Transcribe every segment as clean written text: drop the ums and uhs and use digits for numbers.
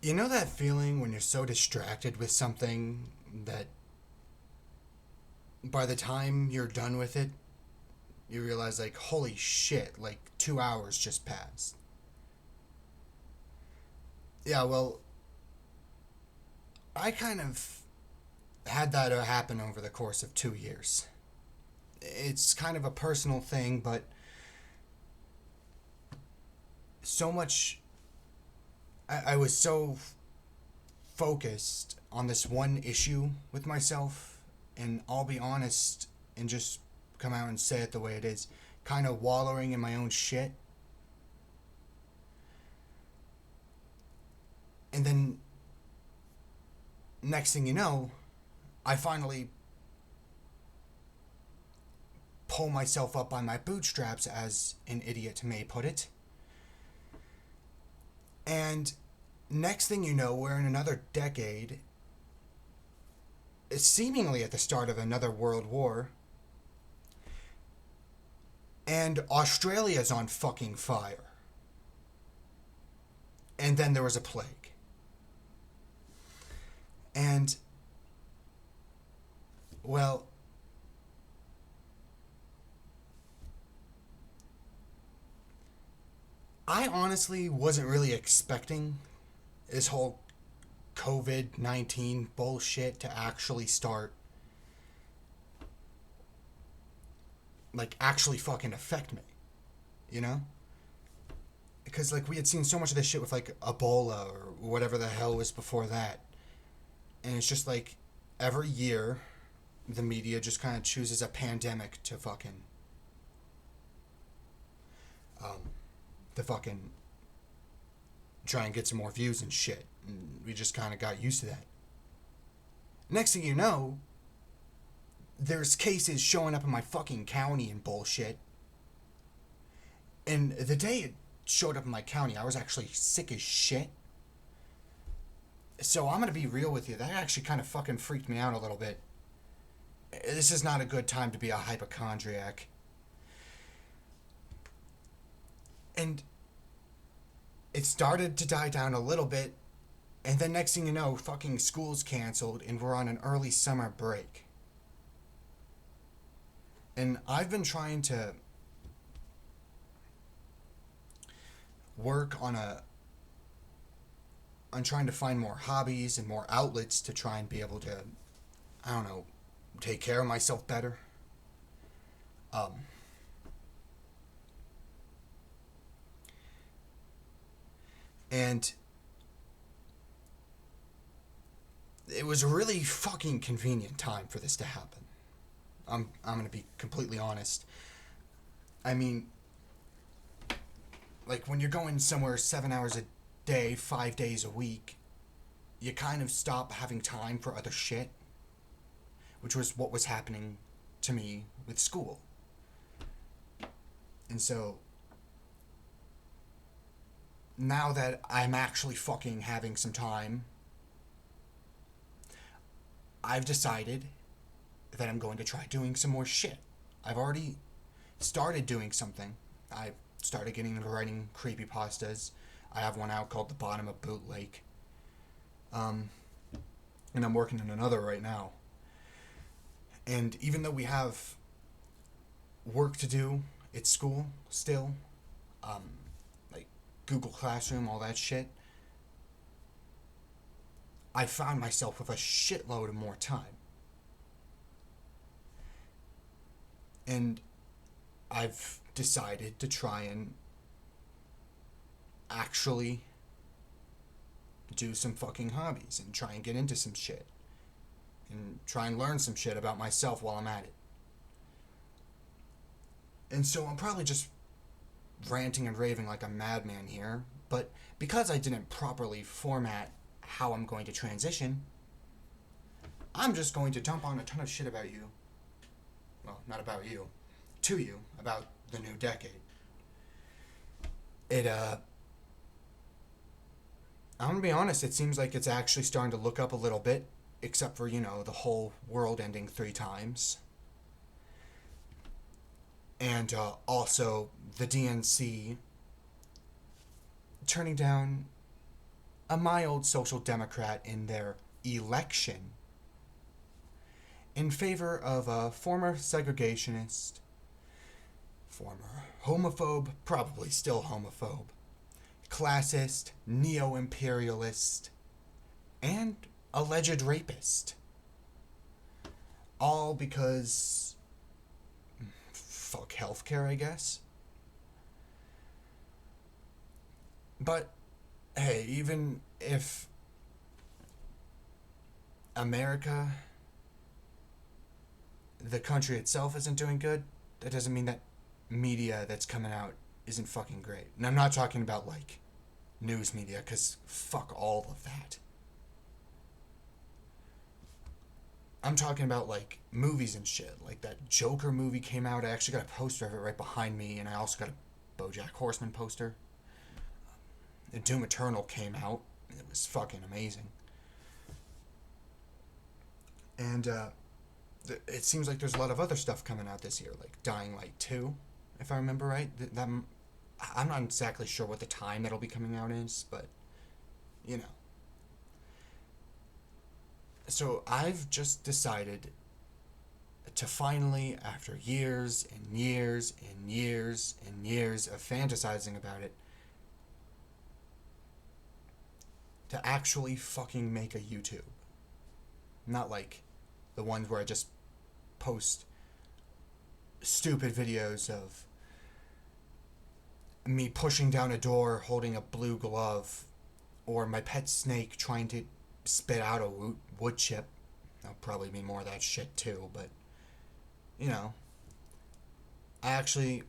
You know that feeling when you're so distracted with something that by the time you're done with it, you realize, like, holy shit, like 2 hours just passed. Yeah, well, I kind of had that happen over the course of 2 years. It's kind of a personal thing, but so much. I was so focused on this one issue with myself, and I'll be honest and just come out and say it the way it is, kind of wallowing in my own shit. And then, next thing you know, I finally pull myself up by my bootstraps, as an idiot may put it. And next thing you know, we're in another decade, seemingly at the start of another world war, and Australia's on fucking fire. And then there was a plague. And, well, I honestly wasn't really expecting this whole COVID 19 bullshit to actually start, like, actually fucking affect me, you know? Because, like, we had seen so much of this shit with, like, Ebola or whatever the hell was before that. And it's just like every year, the media just kind of chooses a pandemic to fucking, um, to fucking try and get some more views and shit. And we just kind of got used to that. Next thing you know, there's cases showing up in my fucking county and bullshit. And the day it showed up in my county, I was actually sick as shit. So I'm gonna be real with you. That actually kind of fucking freaked me out a little bit. This is not a good time to be a hypochondriac. And it started to die down a little bit, and then next thing you know, fucking school's canceled, and we're on an early summer break. And I've been trying to work on trying to find more hobbies and more outlets to try and be able to, I don't know, take care of myself better. Um, and it was a really fucking convenient time for this to happen. I'm gonna be completely honest. I mean, like, when you're going somewhere 7 hours a day, 5 days a week, you kind of stop having time for other shit, which was what was happening to me with school. And so now that I'm actually fucking having some time, I've decided that I'm going to try doing some more shit. I've already started doing something. I started getting into writing creepypastas. I have one out called The Bottom of Boot Lake. Um, and I'm working on another right now. And even though we have work to do at school still, um, like Google Classroom, all that shit, I found myself with a shitload of more time. And I've decided to try and actually do some fucking hobbies and try and get into some shit and try and learn some shit about myself while I'm at it. And so I'm probably just ranting and raving like a madman here, but because I didn't properly format how I'm going to transition, I'm just going to dump on a ton of shit about you. Well, not about you, to you, about the new decade. It, I'm gonna be honest, it seems like it's actually starting to look up a little bit, except for, the whole world ending 3 times. And also the DNC turning down a mild social democrat in their election in favor of a former segregationist, former homophobe, probably still homophobe, classist, neo imperialist, and alleged rapist. All because. Fuck healthcare, I guess. But, hey, even if America, the country itself, isn't doing good, that doesn't mean that media that's coming out isn't fucking great. And I'm not talking about, like, news media, because fuck all of that. I'm talking about, like, movies and shit. Like, that Joker movie came out. I actually got a poster of it right behind me, and I also got a BoJack Horseman poster. Doom Eternal came out. It was fucking amazing. And it seems like there's a lot of other stuff coming out this year, like Dying Light 2, if I remember right. I'm not exactly sure what the time that'll be coming out is, but, you know. So I've just decided to finally, after years and years and years and years of fantasizing about it, to actually fucking make a YouTube. Not like the ones where I just post stupid videos of me pushing down a door holding a blue glove, or my pet snake trying to spit out a wood chip. There'll probably be more of that shit too, but, you know, I actually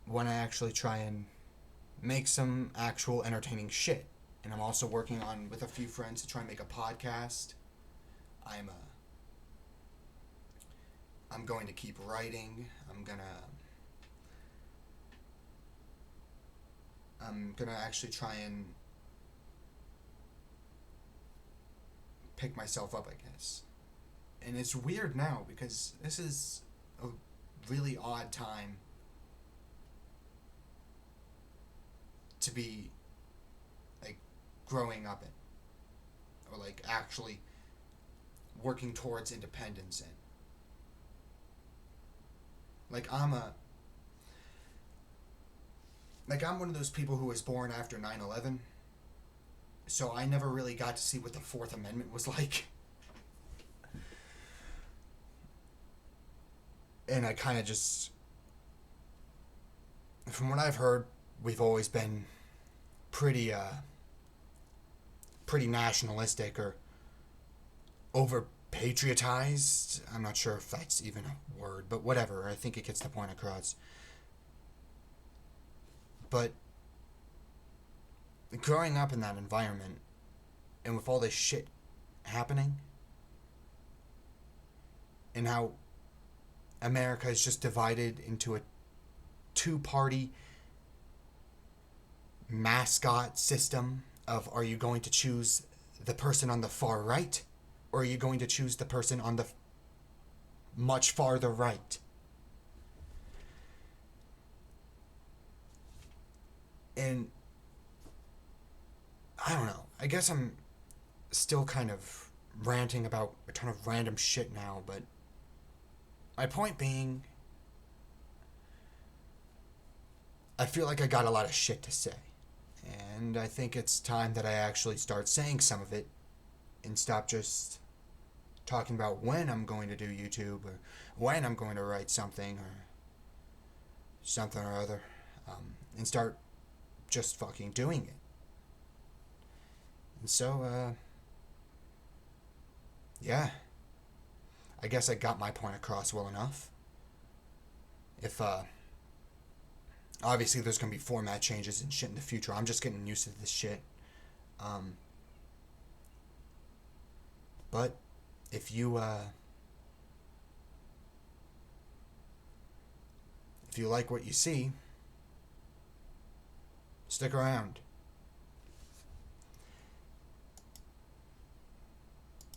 want to actually try and make some actual entertaining shit. And I'm also working on with a few friends to try and make a podcast. I'm going to keep writing. I'm gonna actually try and pick myself up, I guess. And it's weird now because this is a really odd time to be, like, growing up in, or like actually working towards independence in. Like I'm one of those people who was born after 9/11, so I never really got to see what the Fourth Amendment was like. And I kind of just, from what I've heard, we've always been pretty nationalistic or over patriotized. I'm not sure if that's even a word, but whatever. I think it gets the point across. But growing up in that environment, and with all this shit happening, and how America is just divided into a two-party mascot system of, are you going to choose the person on the far right, or are you going to choose the person on the much farther right? And I don't know. I guess I'm still kind of ranting about a ton of random shit now, but my point being, I feel like I got a lot of shit to say. And I think it's time that I actually start saying some of it and stop just talking about when I'm going to do YouTube or when I'm going to write something or something or other, and start just fucking doing it. And so, yeah, I guess I got my point across well enough. If, obviously there's going to be format changes and shit in the future. I'm just getting used to this shit. But if you like what you see, stick around.